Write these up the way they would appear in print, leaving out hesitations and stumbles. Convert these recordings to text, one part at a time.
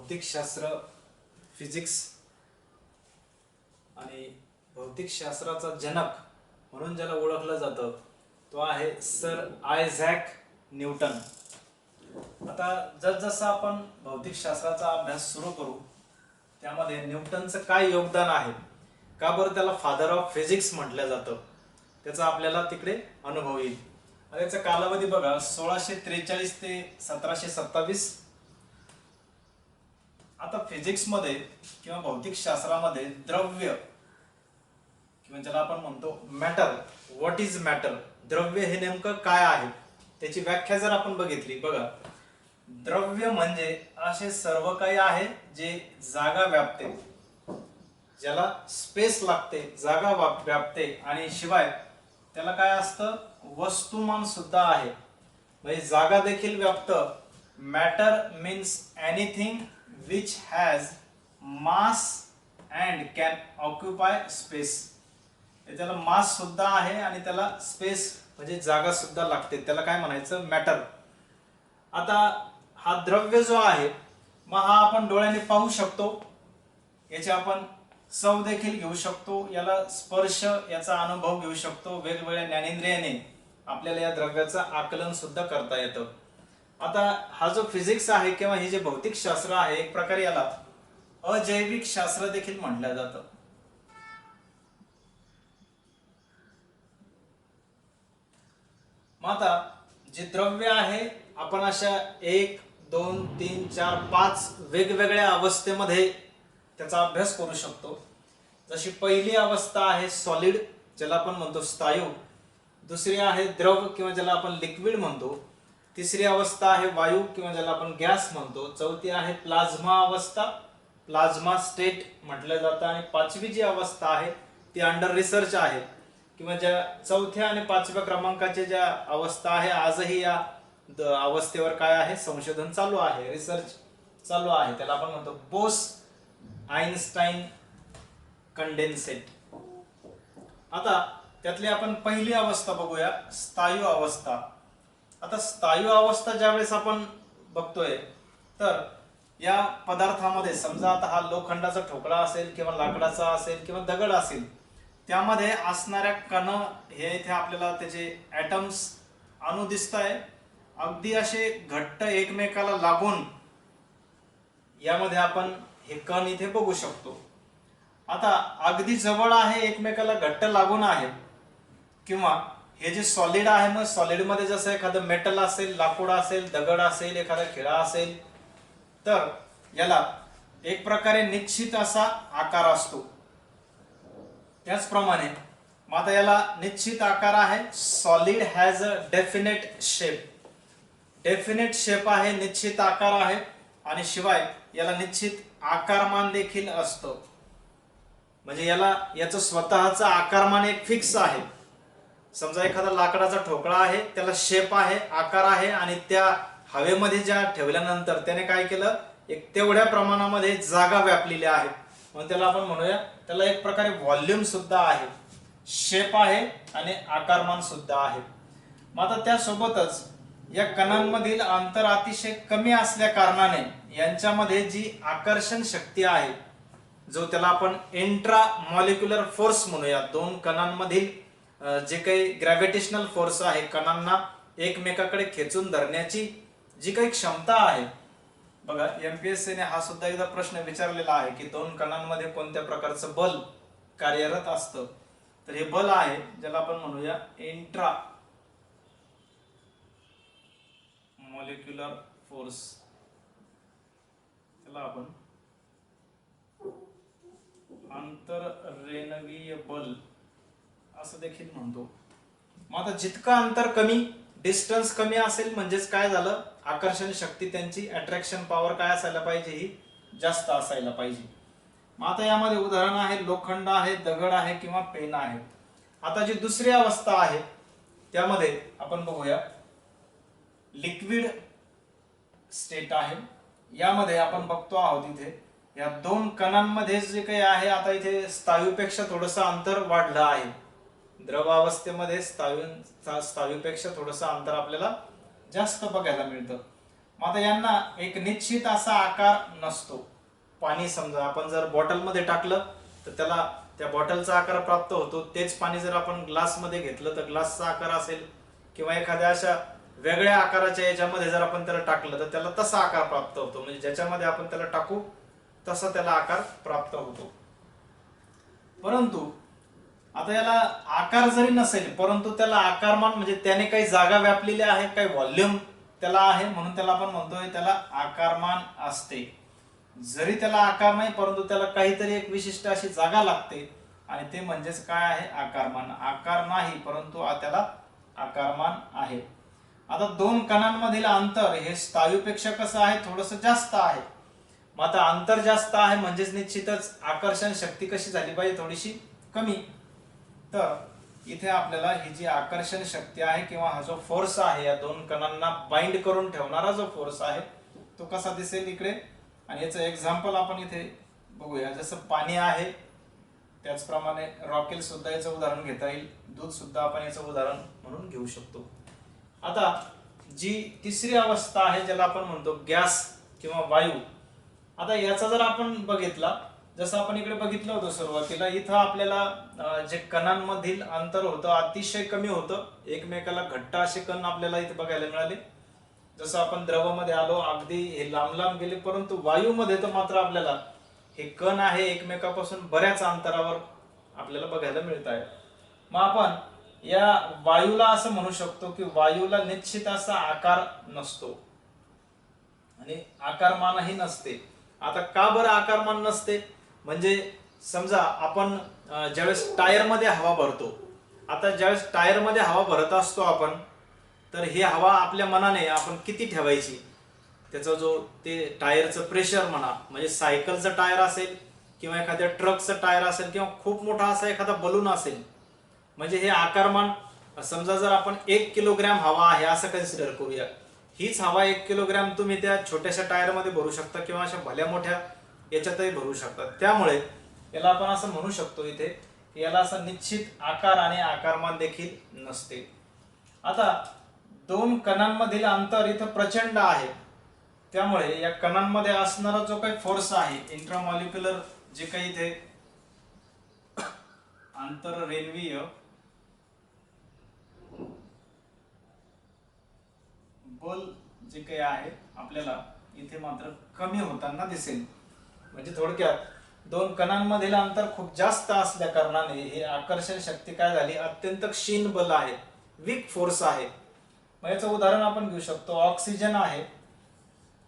भौतिकशास्त्र, फिजिक्स आणि भौतिकशास्त्राचा जनक म्हणून ज्याला ओळखलं जातं तो आहे सर आयझॅक न्यूटन. आता जसजसं आपण भौतिकशास्त्राचा अभ्यास सुरू करू त्यामध्ये न्यूटनचं काय योगदान आहे, का बरं त्याला फादर ऑफ फिजिक्स म्हटलं जातं, त्याचा आपल्याला तिकडे अनुभव येईल. याचा कालावधी बघा 1643 ते 1727. आता फिजिक्स मध्ये किंवा भौतिकशास्त्रामध्ये द्रव्य किंवा ज्याला आपण म्हणतो मॅटर, व्हॉट इज मॅटर, द्रव्य हे नेमकं काय आहे त्याची व्याख्या जर आपण बघितली, बघा द्रव्य म्हणजे असे सर्व काही आहे जे जागा व्यापते, ज्याला स्पेस लागते, जागा व्यापते आणि शिवाय त्याला काय असतं, वस्तुमान सुद्धा आहे, म्हणजे जागा देखील व्यापतं. Matter means anything which has mass and can occupy space. त्याला मास सुद्धा आहे आणि त्याला स्पेस म्हणजे जागा सुद्धा लागते, त्याला काय म्हणायचं, मॅटर. आता हा द्रव्य जो आहे मग हा आपण डोळ्याने पाहू शकतो, याचे आपण चव देखील घेऊ शकतो, याला स्पर्श याचा अनुभव घेऊ शकतो, वेगवेगळ्या ज्ञानेंद्रियाने आपल्याला या द्रव्याचं आकलन सुद्धा करता येतं. आता हा जो फिजिक्स आहे किंवा हे जे भौतिक शास्त्र आहे एक प्रकारे याला अजैविक शास्त्र देखील म्हटलं जातं. मग आता जे द्रव्य आहे आपण अशा 1, 2, 3, 4, 5 वेगवेगळ्या अवस्थेमध्ये त्याचा अभ्यास करू शकतो. जशी पहिली अवस्था आहे सॉलिड, ज्याला आपण म्हणतो स्थायू. दुसरी आहे द्रव किंवा ज्याला आपण लिक्विड म्हणतो. तिसरी अवस्था आहे वायू किंवा ज्याला आपण गॅस म्हणतो. चौथी आहे प्लाझ्मा अवस्था, प्लाझ्मा स्टेट म्हटलं जातं. आणि पाचवी जी अवस्था आहे ती अंडर रिसर्च आहे किंवा ज्या चौथ्या आणि पाचव्या क्रमांकाच्या ज्या अवस्था आहे आजही या अवस्थेवर काय आहे, संशोधन चालू आहे, रिसर्च चालू आहे. त्याला आपण म्हणतो बोस आइन्स्टाईन कंडेन्सेट. आता त्यातली आपण पहिली अवस्था बघूया, स्थायू अवस्था. आता स्थायू अवस्था ज्यावेळेस आपण बघतोय तर या पदार्थामध्ये समजा आता हा लोखंडाचा ठोकळा असेल किंवा लाकडाचा असेल किंवा दगड असेल, त्यामध्ये असणाऱ्या कण हे इथे आपल्याला त्याचे ॲटम्स अणु दिसत आहे, अगदी असे घट्ट एकमेकाला लागून यामध्ये आपण हे कण इथे बघू शकतो. आता अगदी जवळ आहे, एकमेकाला घट्ट लागून आहे, किंवा हे जे सॉलिड आहे मग सॉलिड मध्ये जसं एखादं मेटल असेल, लाकूड असेल, दगड असेल, एखादा खिळा असेल तर याला एक प्रकारे निश्चित असा आकार असतो. त्याचप्रमाणे मग आता याला निश्चित आकार आहे, solid has a definite shape. Definite shape आहे, निश्चित आकार आहे आणि शिवाय याला निश्चित आकारमान देखील असतं. म्हणजे याला याचं स्वतःचं आकारमान एक फिक्स आहे. समजा एखादा लाकडाचा ठोकळा आहे, त्याला शेप आहे, आकार आहे आणि त्या हवेमध्ये ज्या ठेवल्यानंतर त्याने काय केलं, एक तेवढ्या प्रमाणामध्ये जागा व्यापलेली आहे, म्हणून त्याला आपण म्हणूया त्याला एक प्रकारे व्हॉल्यूम सुद्धा आहे, शेप आहे आणि आकारमान सुद्धा आहे. मग आता त्यासोबतच या कणांमधील अंतर अतिशय कमी असल्या कारणाने यांच्यामध्ये जी आकर्षण शक्ती आहे, जो त्याला आपण इंट्रा मॉलिक्युलर फोर्स म्हणूया, दोन कणांमधील जे काही ग्रॅव्हिटेशनल फोर्स आहे, कणांना एकमेकाकडे खेचून धरण्याची जी काही क्षमता आहे. बघा एमपीएससी ने हा सुद्धा एकदा प्रश्न विचारलेला आहे की दोन कणांमध्ये कोणत्या प्रकारचं बल कार्यरत असतं, तर हे बल आहे ज्याला आपण म्हणूया इंट्रा मॉलिक्युलर फोर्स, त्याला आपण आंतररेणवीय बल असं देखील म्हणतो. मग आता जितकं अंतर कमी, डिस्टन्स कमी असेल म्हणजेच काय झालं, आकर्षण शक्ती त्यांची अट्रॅक्शन पॉवर काय असायला पाहिजे, ही जास्त असायला पाहिजे. मग आता यामध्ये उदाहरण आहे लोखंड आहे, दगड आहे किंवा पेन आहे. आता जी दुसरी अवस्था आहे त्यामध्ये आपण बघूया लिक्विड स्टेट आहे. यामध्ये आपण बघतो आहोत इथे या दोन कणांमध्ये जे काही आहे, आता इथे स्थायूपेक्षा थोडंसं अंतर वाढलं आहे. द्रव अवस्थेमध्ये स्थायूपेक्षा थोडंसं अंतर आपल्याला जास्त बघायला मिळतं. मग आता यांना एक निश्चित असा आकार नसतो. पाणी समजा आपण जर बॉटलमध्ये टाकलं तर त्याला त्या बॉटलचा आकार प्राप्त होतो. तेच पाणी जर आपण ग्लासमध्ये घेतलं तर ग्लासचा आकार असेल, किंवा एखाद्या अशा वेगळ्या आकाराच्या याच्यामध्ये जर आपण त्याला टाकलं तर त्याला तसा आकार प्राप्त होतो. म्हणजे ज्याच्यामध्ये आपण त्याला टाकू तसा त्याला आकार प्राप्त होतो. परंतु आता याला आकार जरी नसेल परंतु त्याला आकारमान म्हणजे त्याने काही जागा व्यापलेली आहे, काही व्हॉल्यूम त्याला आहे, म्हणून त्याला आपण म्हणतोय त्याला आकारमान असते. जरी त्याला आकार नाही परंतु त्याला काहीतरी एक विशिष्ट अशी जागा लागते आणि ते म्हणजेच काय आहे, आकारमान. आकार नाही परंतु त्याला आकारमान आहे. आता दोन कणांमधील अंतर हे स्थायूपेक्षा कसं आहे, थोडंसं जास्त आहे. मग आता अंतर जास्त आहे म्हणजेच निश्चितच आकर्षण शक्ती कशी झाली पाहिजे, थोडीशी कमी. तर इथे आपल्याला ही जी आकर्षण शक्ती आहे किंवा हा जो फोर्स आहे या दोन कणांना बाइंड करून ठेवणारा जो फोर्स आहे तो कसा दिसेल इकडे. आणि याचं एक्झाम्पल आपण इथे बघूया. जसं पाणी आहे त्याचप्रमाणे रॉकेल सुद्धा याचं उदाहरण घेता येईल, दूध सुद्धा आपण याचं उदाहरण म्हणून घेऊ शकतो. आता जी तिसरी अवस्था आहे ज्याला आपण म्हणतो गॅस किंवा वायू. आता याचा जर आपण बघितला, जसं आपण इकडे बघितलं होतं सुरुवातीला, इथं आपल्याला जे कणांमधील अंतर होतं अतिशय कमी होतं, एकमेकाला घट्ट असे कण आपल्याला इथे बघायला मिळाले. जसं आपण द्रवामध्ये आलो अगदी हे लांब लांब गेले, परंतु वायूमध्ये तर मात्र आपल्याला हे कण आहे एकमेकापासून बऱ्याच अंतरावर आपल्याला बघायला मिळत आहे. मग आपण या वायूला असं म्हणू शकतो की वायूला निश्चित असा आकार नसतो आणि आकारमानही नसते. आता का बरं आकारमान नसते, म्हणजे समजा आपण ज्यावेळेस टायरमध्ये हवा भरतो, आता ज्यावेळेस टायरमध्ये हवा भरत असतो आपण, तर ही हवा आपल्या मनाने आपण किती ठेवायची, त्याचा जो ते टायरचं प्रेशर म्हणा, म्हणजे सायकलचं टायर असेल किंवा एखाद्या ट्रकचं टायर असेल किंवा खूप मोठा असा एखादा बलून असेल, म्हणजे हे आकारमान समजा जर आपण 1 किलोग्रॅम हवा आहे असं कन्सिडर करूया, हीच हवा 1 किलोग्रॅम तुम्ही त्या छोट्याशा टायरमध्ये भरू शकता किंवा अशा भल्या मोठ्या याच्यातही भरू शकता. त्यामुळे याला आपण असं म्हणू शकतो इथे की याला असा निश्चित आकार आणि आकारमान देखील नसते. आता दोन कणांमधील अंतर इथं प्रचंड आहे, त्यामुळे या कणांमध्ये असणारा जो काही फोर्स आहे, इंट्रामॉलिक्युलर जे काही इथे आंतररेणवीय बल जे काही आहे आपल्याला इथे मात्र कमी होताना दिसेल. म्हणजे थोडक्यात दोन कणांमधील अंतर खूप जास्त असल्या कारणाने हे आकर्षण शक्ती काय झाली, अत्यंत क्षीण बल आहे, वीक फोर्स आहे. मग याचं उदाहरण आपण घेऊ शकतो, ऑक्सिजन आहे,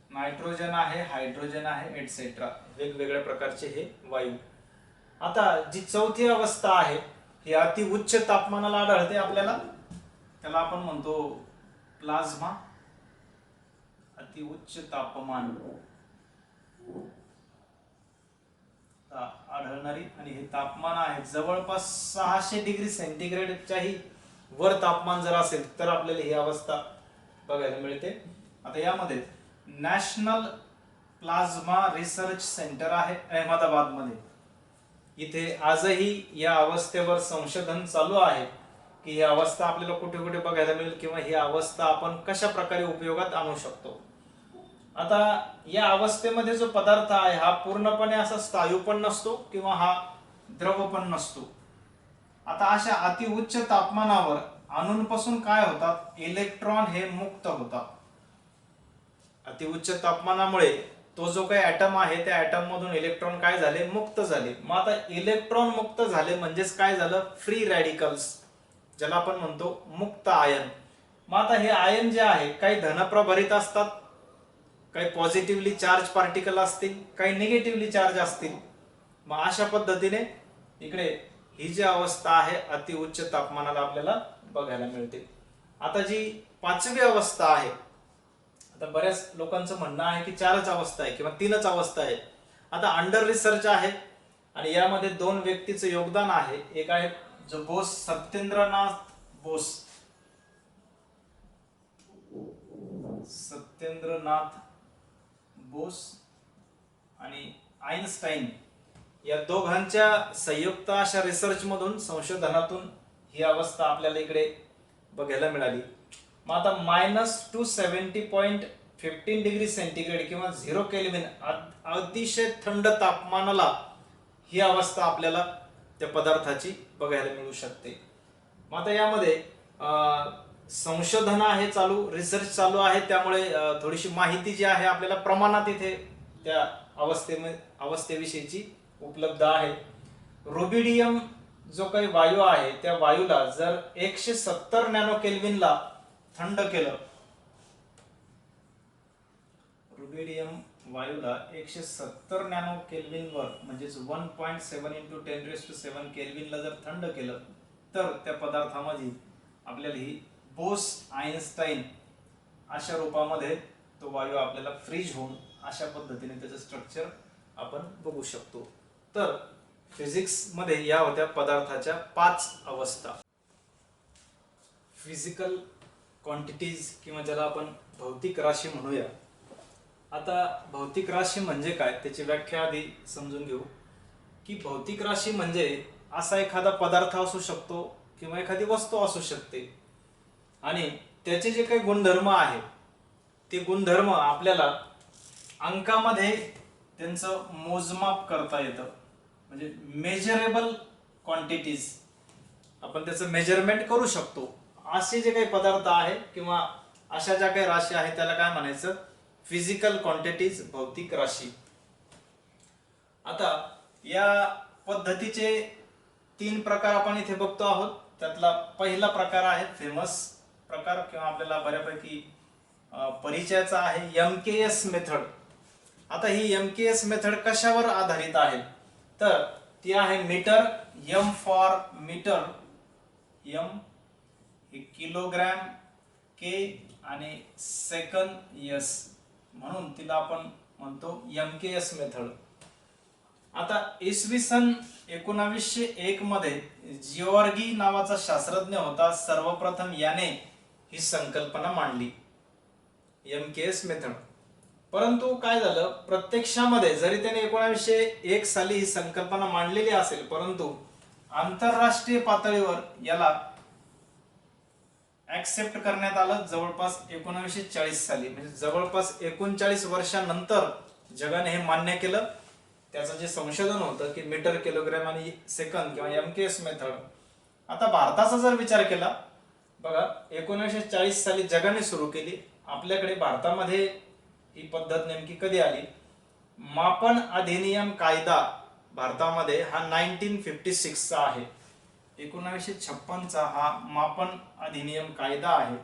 नायट्रोजन आहे, हायड्रोजन आहे, एटसेट्रा, वेगवेगळ्या प्रकारचे हे वायू. आता जी चौथी अवस्था आहे ही अति उच्च तापमानाला आढळते आपल्याला, त्याला आपण म्हणतो प्लाझ्मा. अति उच्च तापमान आढळणारी, आणि हे तापमान आहे जवळपास 600 डिग्री सेंटीग्रेडच्याही वर तापमान जर असेल तर आपल्याला ही अवस्था बघायला मिळते. आता यामध्ये नॅशनल प्लाझ्मा रिसर्च सेंटर आहे अहमदाबाद मध्ये, इथे आजही या अवस्थेवर संशोधन चालू आहे की ही अवस्था आपल्याला कुठे कुठे बघायला मिळेल किंवा ही अवस्था आपण कशा प्रकारे उपयोगात आणू शकतो. आता या अवस्थेमध्ये जो पदार्थ आहे हा पूर्णपणे असा स्थायू पण नसतो किंवा हा द्रव पण नसतो. आता अशा अति उच्च तापमानावर अणूंपासून काय होतात, इलेक्ट्रॉन हे मुक्त होतात. अति उच्च तापमानामुळे तो जो काही ऍटम आहे त्या ऍटम मधून इलेक्ट्रॉन काय झाले, मुक्त झाले. मग आता इलेक्ट्रॉन मुक्त झाले म्हणजेच काय झालं, फ्री रॅडिकल्स, ज्याला आपण म्हणतो मुक्त आयन. मग आता हे आयन जे आहे काही धनप्रभारित असतात, काही पॉझिटिव्हली चार्ज पार्टिकल असतील, काही निगेटिव्हली चार्ज असतील. मग अशा पद्धतीने इकडे ही जी अवस्था आहे अति उच्च तापमानाला आपल्याला बघायला मिळते. आता जी पाचवी अवस्था आहे, आता बऱ्याच लोकांचं म्हणणं आहे की 4च अवस्था आहे किंवा 3च अवस्था आहे. आता अंडर रिसर्च आहे आणि यामध्ये 2 व्यक्तीचं योगदान आहे. एक आहे जो बोस, सत्येंद्रनाथ बोस, सत्येंद्रनाथ बोस आणि आइन्स्टाईन, या दोघांच्या संयुक्त अशा रिसर्च मधून, संशोधनातून ही अवस्था आपल्याला इकडे बघायला मिळाली. मग आता -270 15 डिग्री सेंटीग्रेड किंवा 0 केल्विन अतिशय थंड तापमानाला ही अवस्था आपल्याला त्या पदार्थाची बघायला मिळू शकते. मग आता यामध्ये संशोधन आहे चालू, रिसर्च चालू आहे, त्यामुळे थोडीशी माहिती जी आहे आपल्याला प्रमाणात इथे त्या अवस्थेविषयीची उपलब्ध आहे. रुबिडियम जो काही वायू आहे त्या वायूला जर 170 नॅनो केल्विनला थंड केलं, रुबिडियम वायूला 170 नॅनो केल्विन वर म्हणजेच 1.7 × 10⁷ केल्विनला जर थंड केलं तर त्या पदार्थामध्ये आपल्याला ही बोस-आइन्स्टाईन अशा रूपामध्ये तो वायू आपल्याला फ्रीज होऊन अशा पद्धतीने त्याचं स्ट्रक्चर आपण बघू शकतो. तर फिजिक्स मध्ये या होत्या पदार्थाच्या 5 अवस्था. फिजिकल क्वांटिटीज किंवा ज्याला आपण भौतिक राशी म्हणूया. आता भौतिक राशी म्हणजे काय त्याची व्याख्या आधी समजून घेऊ. की भौतिक राशी म्हणजे असा एखादा पदार्थ असू शकतो किंवा एखादी वस्तू असू शकते आणि त्याचे जे काही गुणधर्म आहेत ते गुणधर्म आपल्याला अंकामध्ये त्यांचं मोजमाप करता येतं. म्हणजे मेजरेबल क्वांटिटीज आपण त्याचं मेजरमेंट करू शकतो. असे जे काही पदार्थ आहे किंवा अशा ज्या काही राशी आहेत त्याला काय म्हणायचं, फिजिकल क्वांटिटीज, भौतिक राशी. आता या पद्धतीचे 3 प्रकार आपण इथे बघतो आहोत. त्यातला पहिला प्रकार आहे फेमस प्रकार किंवा आपल्याला बऱ्यापैकी परिचयाचा आहे, MKS मेथड. आता ही MKS मेथड कशावर आधारित आहे तर ती आहे metre, M for metre, M हे किलोग्रॅम, K आणि सेकंद S, म्हणून तिला आपण म्हणतो MKS मेथड. आता इसवी सन 1901 मध्ये जिऑर्गी नावाचा शास्त्रज्ञ होता, सर्वप्रथम याने ही संकल्पना मांडली MKS मेथड. परंतु काय झालं, प्रत्यक्षामध्ये जरी त्याने 1901 साली ही संकल्पना मांडलेली असेल परंतु आंतरराष्ट्रीय पातळीवर याला ऍक्सेप्ट करण्यात आलं जवळपास 1940 साली. म्हणजे जवळपास 39 वर्षांनंतर जगाने हे मान्य केलं. त्याचं जे संशोधन होतं की मीटर, किलोग्रॅम आणि सेकंद किंवा MKS मेथड. आता भारताचा जर विचार केला बघा, 1940 साली जगाने सुरू केली. आपल्याकडे भारतामध्ये ही पद्धत नेमकी कधी आली, मापन अधिनियम कायदा भारतामध्ये हा 1956 चा आहे. 1956 चा हा मापन अधिनियम कायदा आहे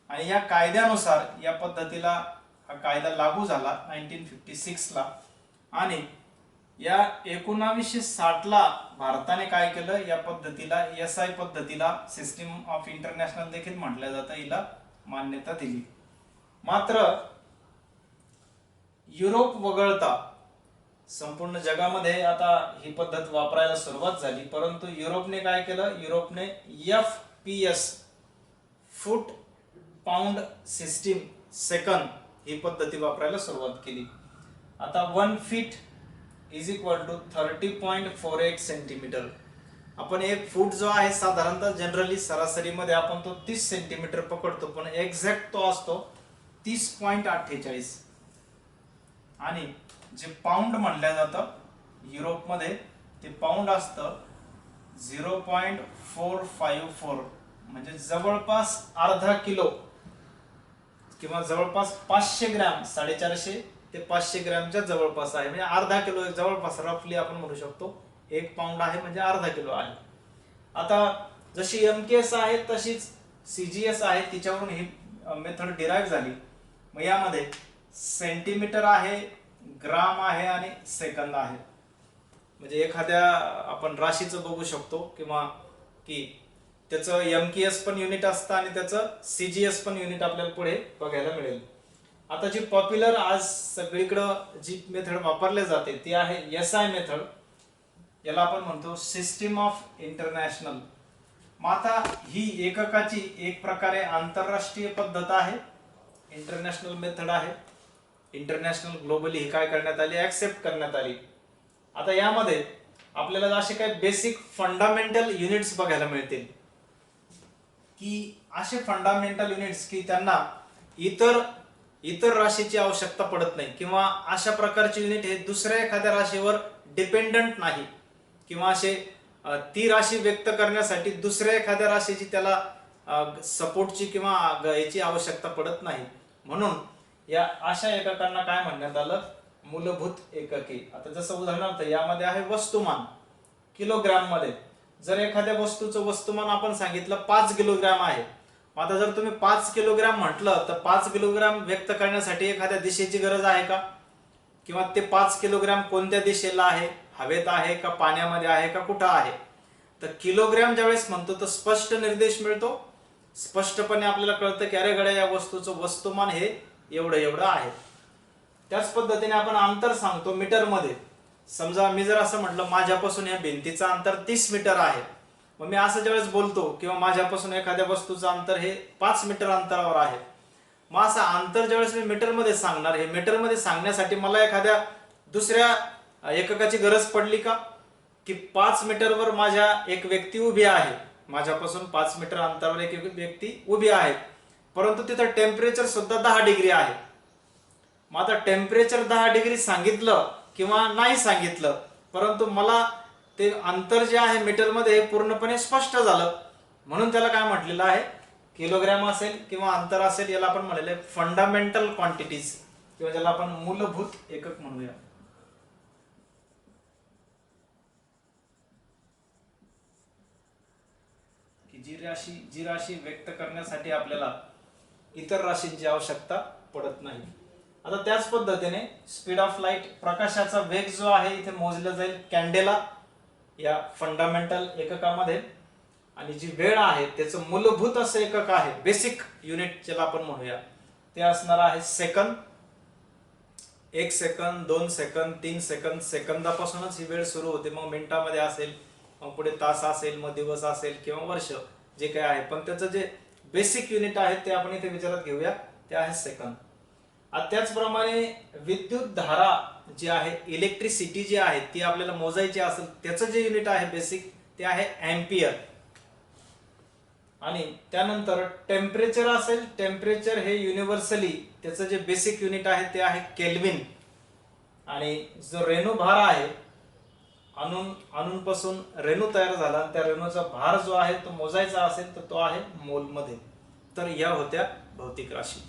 आणि या कायद्यानुसार या पद्धतीला हा कायदा लागू झाला 1956 ला. आणि या 1960 ला भारताने काय केलं, या पद्धतीला SI पद्धतीला, सिस्टीम ऑफ इंटरनॅशनल देखील म्हटलं जातं, हिला मान्यता दिली. मात्र युरोप वगळता संपूर्ण जगामध्ये आता ही पद्धत वापरायला सुरुवात झाली. परंतु युरोपने काय केलं, युरोपने FPS फूट पाऊंड सिस्टीम सेकंद ही पद्धती वापरायला सुरुवात केली. आता 1 feet is equal to 30.48 centimetre. आपण 1 फूट जो आहे साधारणतः जनरली सरासरीमध्ये आपण तो 30 सेंटीमीटर पकडतो, पण एक्झॅक्ट तो असतो 30.48. आणि जे पाऊंड म्हणलं जातं युरोपमध्ये ते पाऊंड असतं 0.454, म्हणजे जवळपास अर्धा किलो किंवा जवळपास 500 ग्रॅम, 450 ते 500 ग्रॅमच्या जवळपास आहे. म्हणजे अर्धा किलो जवळपास रफली आपण म्हणू शकतो 1 पाऊंड आहे म्हणजे अर्धा किलो आहे. आता जशी MKS आहे तशीच CGS आहे, तिच्यावरून ही मेथड डिराइव्ह झाली. मग यामध्ये सेंटीमीटर आहे, ग्राम आहे आणि सेकंद आहे. म्हणजे एखाद्या आपण राशीचं बघू शकतो किंवा की त्याचं MKS पण युनिट असतं आणि त्याचं CGS पण युनिट आपल्याला पुढे बघायला मिळेल. आता जी पॉप्युलर आज सगळीकडे जी मेथड वापरली जाते ती आहे SI मेथड. याला आपण म्हणतो सिस्टीम ऑफ इंटरनॅशनल. मग आता ही एककाची एक प्रकारे आंतरराष्ट्रीय पद्धत आहे, इंटरनॅशनल मेथड आहे. इंटरनॅशनल ग्लोबली ही काय करण्यात आली, ऍक्सेप्ट करण्यात आली. आता यामध्ये आपल्याला असे काही बेसिक फंडामेंटल युनिट्स बघायला मिळतील की असे फंडामेंटल युनिट्स की त्यांना इतर इतर राशीची आवश्यकता पडत नाही, किंवा अशा प्रकारचे युनिट हे दुसऱ्या एखाद्या राशीवर डिपेंडंट नाही, किंवा असे ती राशी व्यक्त करण्यासाठी दुसऱ्या एखाद्या राशीची त्याला सपोर्टची किंवा याची आवश्यकता पडत नाही. म्हणून या अशा एककांना काय म्हणण्यात आलं, मूलभूत एकके. आता जसं उदाहरणार्थ यामध्ये आहे वस्तुमान किलोग्राम मध्ये. जर एखाद्या वस्तूचं वस्तुमान आपण सांगितलं 5 किलोग्राम आहे, आता जर तुम्ही 5 किलोग्राम म्हटलं तर 5 किलोग्राम व्यक्त करण्यासाठी एखाद्या दिशेची गरज आहे का, किंवा ते 5 किलोग्राम कोणत्या दिशेला आहे, हवेत आहे का, पाण्यामध्ये आहे का, कुठं आहे. तर किलोग्राम ज्यावेळेस म्हणतो तर स्पष्ट निर्देश मिळतो, स्पष्टपणे आपल्याला कळतं की अरे गड्या या वस्तूचं वस्तुमान हे एवढं एवढं आहे. त्याच पद्धतीने आपण अंतर सांगतो मीटर मध्ये. समजा मी जर असं म्हटलं माझ्यापासून या भिंतीचं अंतर 30 मीटर आहे, मग मी असं ज्यावेळेस बोलतो किंवा माझ्यापासून एखाद्या वस्तूचं अंतर हे 5 मीटर अंतरावर आहे, मग असं अंतर ज्यावेळेस मी मीटर मध्ये सांगणार, हे मीटर मध्ये सांगण्यासाठी मला एखाद्या दुसऱ्या एककाची गरज पडली का, की 5 मीटरवर माझ्या एक व्यक्ती उभी आहे, माझ्यापासून 5 मीटर अंतरावर एक व्यक्ती उभी आहे, परंतु तिथं टेम्परेचर सुद्धा 10 डिग्री आहे. मग आता टेम्परेचर 10 डिग्री सांगितलं किंवा नाही सांगितलं, परंतु मला ते अंतर जे आहे मीटर मध्ये हे पूर्णपणे स्पष्ट झालं, म्हणून त्याला काय म्हटलेलं आहे, किलोग्राम असेल किंवा अंतर असेल, याला आपण म्हणले फंडामेंटल क्वांटिटीज, किंवा ज्याला आपण मूलभूत एकक म्हणूया. जी राशी व्यक्त करण्यासाठी आपल्याला इतर राशींची आवश्यकता पडत नाही. आता त्याच पद्धतीने स्पीड ऑफ लाईट, प्रकाशाचा वेग जो आहे इथे मोजला जाईल कॅन्डेला या फंडामेंटल एककामध्ये, आणि जी वेळ आहे त्याचं मूलभूत असं एकक आहे, बेसिक युनिट ज्याला आपण म्हणूया, ते असणार आहे सेकंद. 1 सेकंद, 2 सेकंद, 3 सेकंद, सेकंदापासूनच ही वेळ सुरू होते, मग मिनिटामध्ये असेल, मग पुढे तास असेल, मग दिवस असेल किंवा वर्ष, जे काय आहे, पण त्याचं जे बेसिक युनिट आहे ते आपण इथे विचारात घेऊया, ते आहे सेकंद. त्याचप्रमाणे विद्युत धारा जी आहे, इलेक्ट्रिसिटी जी आहे ती आपल्याला मोजायची असेल, त्याचं जे युनिट आहे बेसिक ते आहे एम्पियर. आणि त्यानंतर टेम्परेचर असेल, टेम्परेचर हे युनिव्हर्सली त्याचं जे बेसिक युनिट आहे ते आहे केल्विन. आणि जो रेणू भार आहे, अणूंपासून रेणू तयार झाला, त्या रेणूचा भार जो आहे तो मोजायचा असेल तर तो आहे मोल मध्ये. तर या होत्या भौतिक राशी.